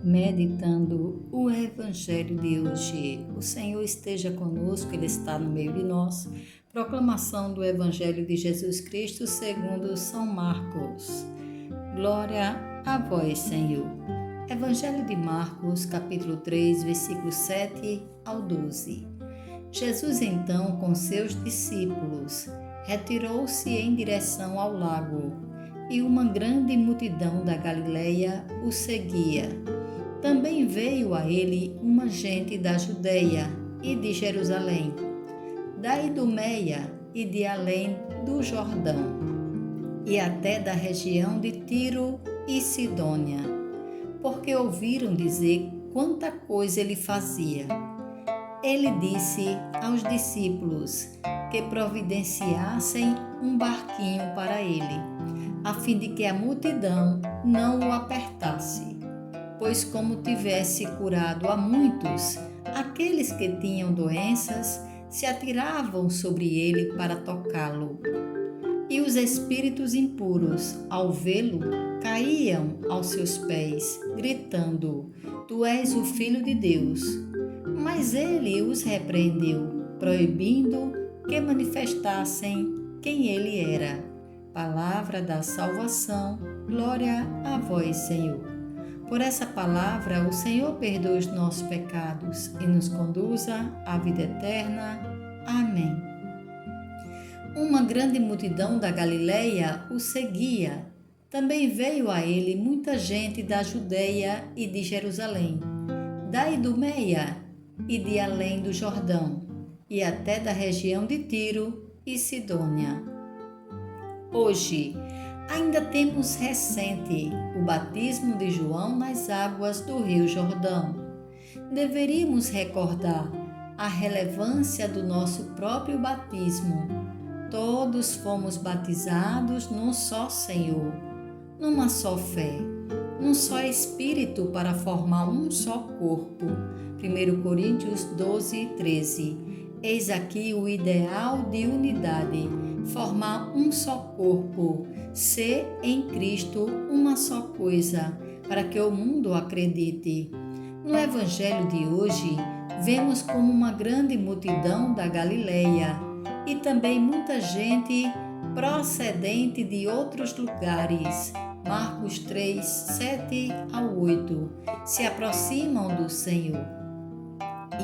Meditando o Evangelho de hoje. O Senhor esteja conosco, Ele está no meio de nós. Proclamação do Evangelho de Jesus Cristo segundo São Marcos. Glória a vós, Senhor. Evangelho de Marcos, capítulo 3, versículos 7 ao 12. Jesus então, com seus discípulos, retirou-se em direção ao lago, e uma grande multidão da Galileia o seguia. Também veio a ele uma gente da Judeia e de Jerusalém, da Idumeia e de além do Jordão, e até da região de Tiro e Sidônia, porque ouviram dizer quanta coisa ele fazia. Ele disse aos discípulos que providenciassem um barquinho para ele, a fim de que a multidão não o apertasse. Pois como tivesse curado a muitos, aqueles que tinham doenças se atiravam sobre ele para tocá-lo. E os espíritos impuros, ao vê-lo, caíam aos seus pés, gritando: Tu és o Filho de Deus. Mas ele os repreendeu, proibindo que manifestassem quem ele era. Palavra da salvação, glória a vós, Senhor. Por essa palavra, o Senhor perdoa os nossos pecados e nos conduza à vida eterna. Amém. Uma grande multidão da Galileia o seguia. Também veio a ele muita gente da Judeia e de Jerusalém, da Idumeia e de além do Jordão, e até da região de Tiro e Sidônia. Hoje, ainda temos recente o batismo de João nas águas do Rio Jordão. Deveríamos recordar a relevância do nosso próprio batismo. Todos fomos batizados num só Senhor, numa só fé, num só Espírito para formar um só corpo. 1 Coríntios 12, 13. Eis aqui o ideal de unidade, formar um só corpo, ser em Cristo uma só coisa, para que o mundo acredite. No Evangelho de hoje, vemos como uma grande multidão da Galileia e também muita gente procedente de outros lugares, Marcos 3, 7 ao 8, se aproximam do Senhor.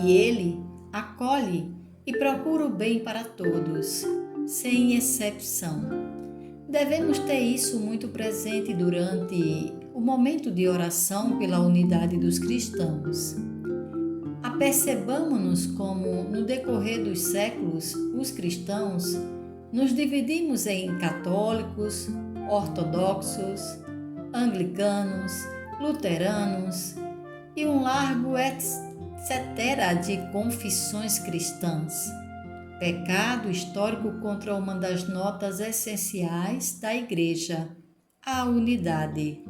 E Ele acolhe e procura o bem para todos, sem exceção. Devemos ter isso muito presente durante o momento de oração pela unidade dos cristãos. Apercebamo-nos como, no decorrer dos séculos, os cristãos nos dividimos em católicos, ortodoxos, anglicanos, luteranos e um largo etc. de confissões cristãs. Pecado histórico contra uma das notas essenciais da Igreja, a unidade.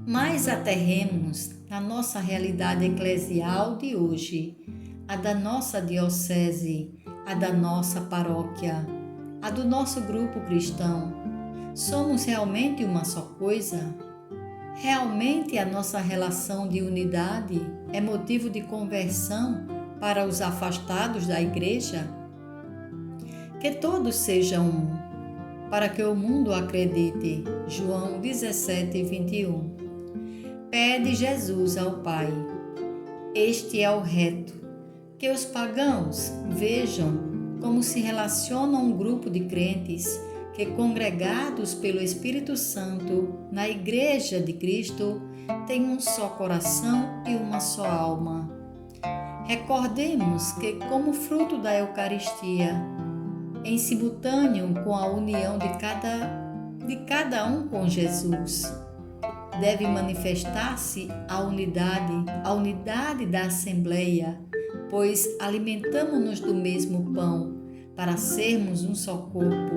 Mas aterremos na nossa realidade eclesial de hoje, a da nossa diocese, a da nossa paróquia, a do nosso grupo cristão. Somos realmente uma só coisa? Realmente a nossa relação de unidade é motivo de conversão para os afastados da Igreja? Que todos sejam um, para que o mundo acredite. João 17, 21. Pede Jesus ao Pai. Este é o reto, que os pagãos vejam como se relaciona um grupo de crentes que, congregados pelo Espírito Santo na Igreja de Cristo, têm um só coração e uma só alma. Recordemos que, como fruto da Eucaristia, em simultâneo com a união de cada um com Jesus, deve manifestar-se a unidade da Assembleia, pois alimentamo-nos do mesmo pão para sermos um só corpo.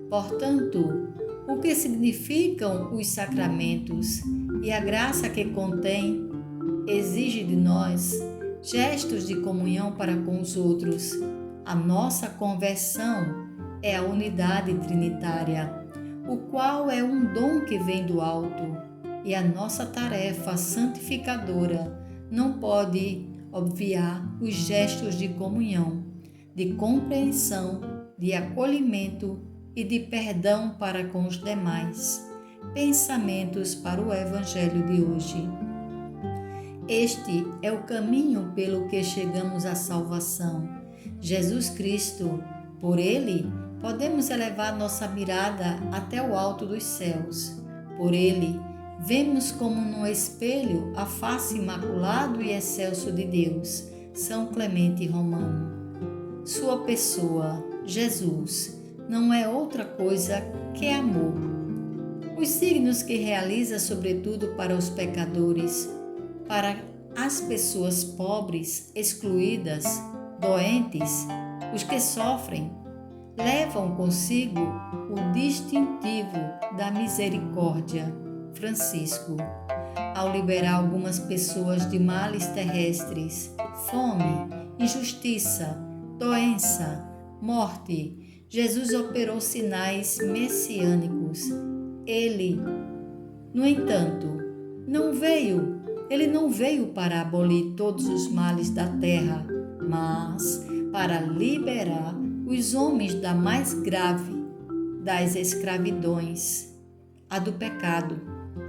Portanto, o que significam os sacramentos e a graça que contém exige de nós gestos de comunhão para com os outros. A nossa conversão é a unidade trinitária, o qual é um dom que vem do alto. e a nossa tarefa santificadora não pode obviar os gestos de comunhão, de compreensão, de acolhimento e de perdão para com os demais. Pensamentos para o Evangelho de hoje. Este é o caminho pelo que chegamos à salvação. Jesus Cristo, por Ele, podemos elevar nossa mirada até o alto dos céus. Por Ele, vemos como num espelho a face imaculado e excelso de Deus, São Clemente Romano. Sua pessoa, Jesus, não é outra coisa que amor. Os signos que realiza, sobretudo para os pecadores, para as pessoas pobres, excluídas, doentes, os que sofrem, levam consigo o distintivo da misericórdia. Francisco, ao liberar algumas pessoas de males terrestres, fome, injustiça, doença, morte, Jesus operou sinais messiânicos. Ele, no entanto, ele não veio para abolir todos os males da terra, mas para liberar os homens da mais grave das escravidões, a do pecado.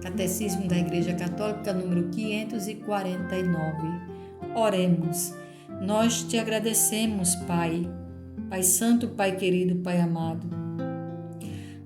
Catecismo da Igreja Católica, número 549. Oremos. Nós te agradecemos, Pai, Pai Santo, Pai querido, Pai amado,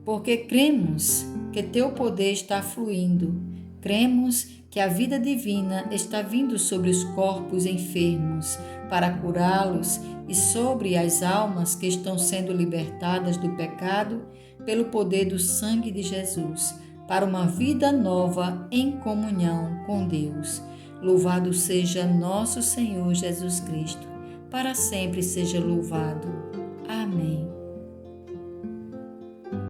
porque cremos que Teu poder está fluindo, cremos que a vida divina está vindo sobre os corpos enfermos para curá-los e sobre as almas que estão sendo libertadas do pecado pelo poder do sangue de Jesus, para uma vida nova em comunhão com Deus. Louvado seja nosso Senhor Jesus Cristo, para sempre seja louvado.